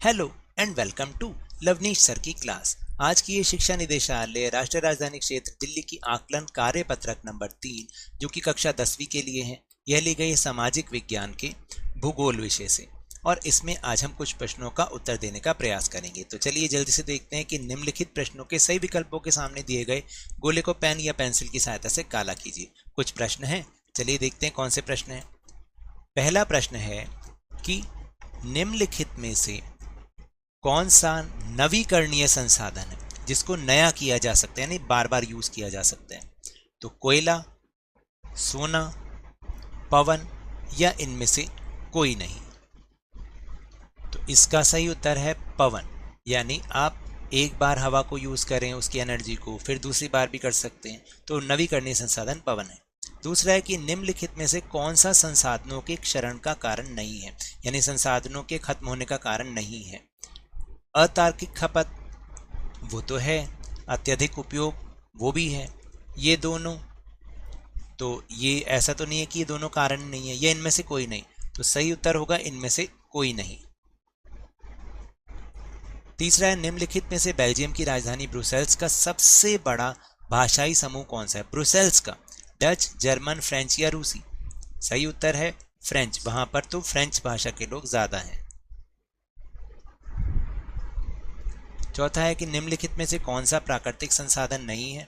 Hello and welcome to Lavneesh sir की class. आज की ये शिक्षा निदेशालय राष्ट्रीय राजधानी क्षेत्र दिल्ली की आकलन कार्य पत्रक नंबर 3 जो कि कक्षा 10वीं के लिए है, यह ली गई है सामाजिक विज्ञान के भूगोल विषय से और इसमें आज हम कुछ प्रश्नों का उत्तर देने का प्रयास करेंगे। तो चलिए जल्दी से देखते हैं कि निम्नलिखित प्रश्नों के सही विकल्पों के सामने दिए गए गोले को पेन या पेंसिल की सहायता से काला कीजिए। कुछ प्रश्न हैं, चलिए देखते हैं कौन से प्रश्न हैं। पहला प्रश्न है कि निम्नलिखित में से कौन सा नवीकरणीय संसाधन है जिसको नया किया जा सकता है, यानी बार बार यूज किया जा सकता है। तो कोयला, सोना, पवन या इनमें से कोई नहीं। तो इसका सही उत्तर है पवन, यानी आप एक बार हवा को यूज करें उसकी एनर्जी को, फिर दूसरी बार भी कर सकते हैं। तो नवीकरणीय संसाधन पवन है। दूसरा है कि निम्नलिखित में से कौन सा संसाधनों के क्षरण का कारण नहीं है, यानी संसाधनों के खत्म होने का कारण नहीं है। अतार्किक खपत वो तो है, अत्यधिक उपयोग वो भी है, ये दोनों तो ये ऐसा तो नहीं है कि ये दोनों कारण नहीं है, ये इनमें से कोई नहीं। तो सही उत्तर होगा इनमें से कोई नहीं। तीसरा है निम्नलिखित में से बेल्जियम की राजधानी ब्रुसेल्स का सबसे बड़ा भाषाई समूह कौन सा है। ब्रुसेल्स का डच, जर्मन, फ्रेंच या रूसी। सही उत्तर है फ्रेंच, वहां पर तो फ्रेंच भाषा के लोग ज्यादा हैं। चौथा है कि निम्नलिखित में से कौन सा प्राकृतिक संसाधन नहीं है।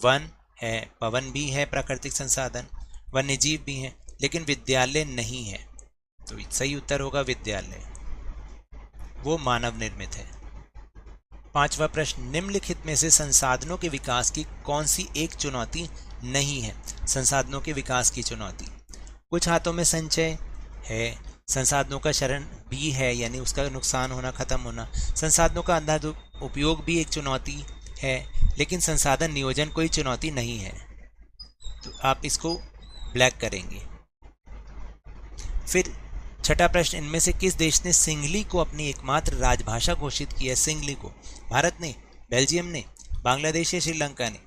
वन है, पवन भी है प्राकृतिक संसाधन, वन्यजीव भी है, लेकिन विद्यालय नहीं है। तो सही उत्तर होगा विद्यालय, वो मानव निर्मित है। पांचवा प्रश्न, निम्नलिखित में से संसाधनों के विकास की कौन सी एक चुनौती नहीं है। संसाधनों के विकास की चुनौती, कुछ हाथों में संचय है, संसाधनों का क्षरण भी है, यानी उसका नुकसान होना, खत्म होना। संसाधनों का अंधा उपयोग भी एक चुनौती है, लेकिन संसाधन नियोजन कोई चुनौती नहीं है। तो आप इसको ब्लैक करेंगे। फिर छठा प्रश्न, इनमें से किस देश ने सिंहली को अपनी एकमात्र राजभाषा घोषित किया है। सिंहली को भारत ने, बेल्जियम ने, बांग्लादेश या श्रीलंका ने।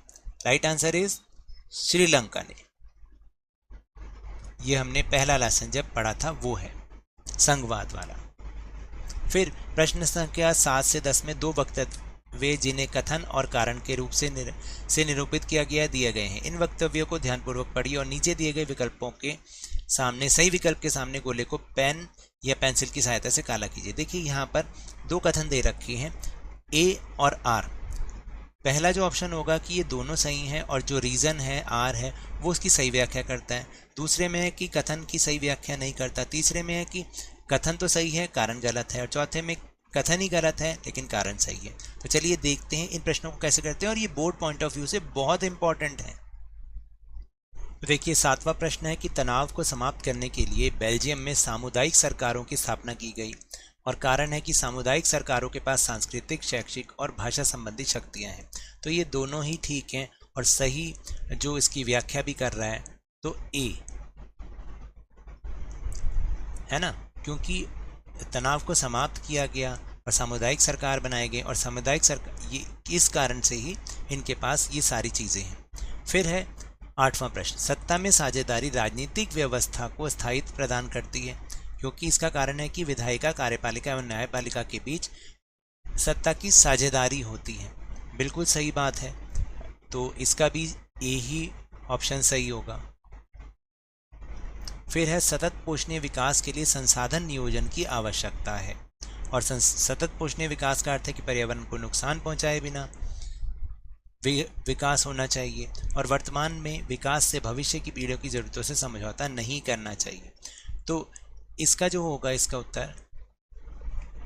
राइट आंसर इज श्रीलंका ने। ये हमने पहला लेसन जब पढ़ा था वो है संघवाद वाला। फिर प्रश्न संख्या 7 से 10 में दो वक्तव्य जिन्हें कथन और कारण के रूप से निरूपित किया गया दिए गए हैं। इन वक्तव्यों को ध्यानपूर्वक पढ़िए और नीचे दिए गए विकल्पों के सामने, सही विकल्प के सामने गोले को पेन या पेंसिल की सहायता से काला कीजिए। देखिए यहाँ पर दो कथन दे रखे हैं, ए और आर। पहला जो ऑप्शन होगा कि ये दोनों सही हैं और जो रीज़न है आर है वो उसकी सही व्याख्या करता है। दूसरे में है कि कथन की सही व्याख्या नहीं करता। तीसरे में है कि कथन तो सही है, कारण गलत है। और चौथे में कथन ही गलत है लेकिन कारण सही है। तो चलिए देखते हैं इन प्रश्नों को कैसे करते हैं, और ये बोर्ड पॉइंट ऑफ व्यू से बहुत इंपॉर्टेंट है। तो देखिए 7वां प्रश्न है कि तनाव को समाप्त करने के लिए बेल्जियम में सामुदायिक सरकारों की स्थापना की गई, और कारण है कि सामुदायिक सरकारों के पास सांस्कृतिक, शैक्षिक और भाषा संबंधी शक्तियां हैं। तो ये दोनों ही ठीक हैं और सही जो इसकी व्याख्या भी कर रहा है तो ए है ना, क्योंकि तनाव को समाप्त किया गया और सामुदायिक सरकार बनाए गए, और सामुदायिक सरकार ये इस कारण से ही इनके पास ये सारी चीज़ें हैं। फिर है 8वां प्रश्न, सत्ता में साझेदारी राजनीतिक व्यवस्था को स्थायित्व प्रदान करती है, क्योंकि इसका कारण है कि विधायिका, कार्यपालिका एवं न्यायपालिका के बीच सत्ता की साझेदारी होती है। बिल्कुल सही बात है, तो इसका भी ए ही ऑप्शन सही होगा। फिर है सतत पोषणीय विकास के लिए संसाधन नियोजन की आवश्यकता है, और सतत पोषणीय विकास का अर्थ है कि पर्यावरण को नुकसान पहुंचाए बिना विकास होना चाहिए, और वर्तमान में विकास से भविष्य की पीढ़ियों की जरूरतों से समझौता नहीं करना चाहिए। तो इसका जो होगा इसका उत्तर,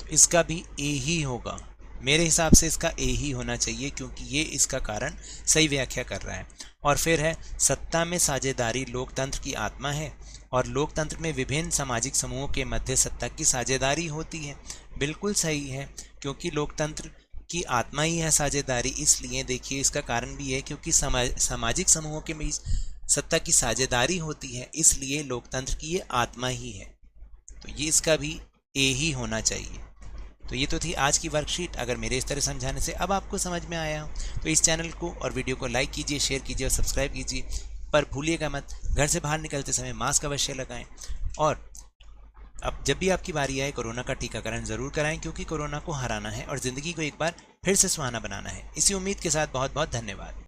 तो इसका भी ए ही होगा। मेरे हिसाब से इसका ए ही होना चाहिए, क्योंकि ये इसका कारण सही व्याख्या कर रहा है। और फिर है सत्ता में साझेदारी लोकतंत्र की आत्मा है, और लोकतंत्र में विभिन्न सामाजिक समूहों के मध्य सत्ता की साझेदारी होती है। बिल्कुल सही है, क्योंकि लोकतंत्र की आत्मा ही है साझेदारी। इसलिए देखिए इसका कारण भी है क्योंकि सामाजिक समूहों के बीच सत्ता की साझेदारी होती है, इसलिए लोकतंत्र की ये आत्मा ही है। तो ये इसका भी ए ही होना चाहिए। तो ये तो थी आज की वर्कशीट। अगर मेरे इस तरह समझाने से अब आपको समझ में आया हो तो इस चैनल को और वीडियो को लाइक कीजिए, शेयर कीजिए और सब्सक्राइब कीजिए। पर भूलिएगा मत, घर से बाहर निकलते समय मास्क अवश्य लगाएं, और अब जब भी आपकी बारी आए कोरोना का टीकाकरण जरूर कराएं, क्योंकि कोरोना को हराना है और जिंदगी को एक बार फिर से सुहाना बनाना है। इसी उम्मीद के साथ बहुत बहुत धन्यवाद।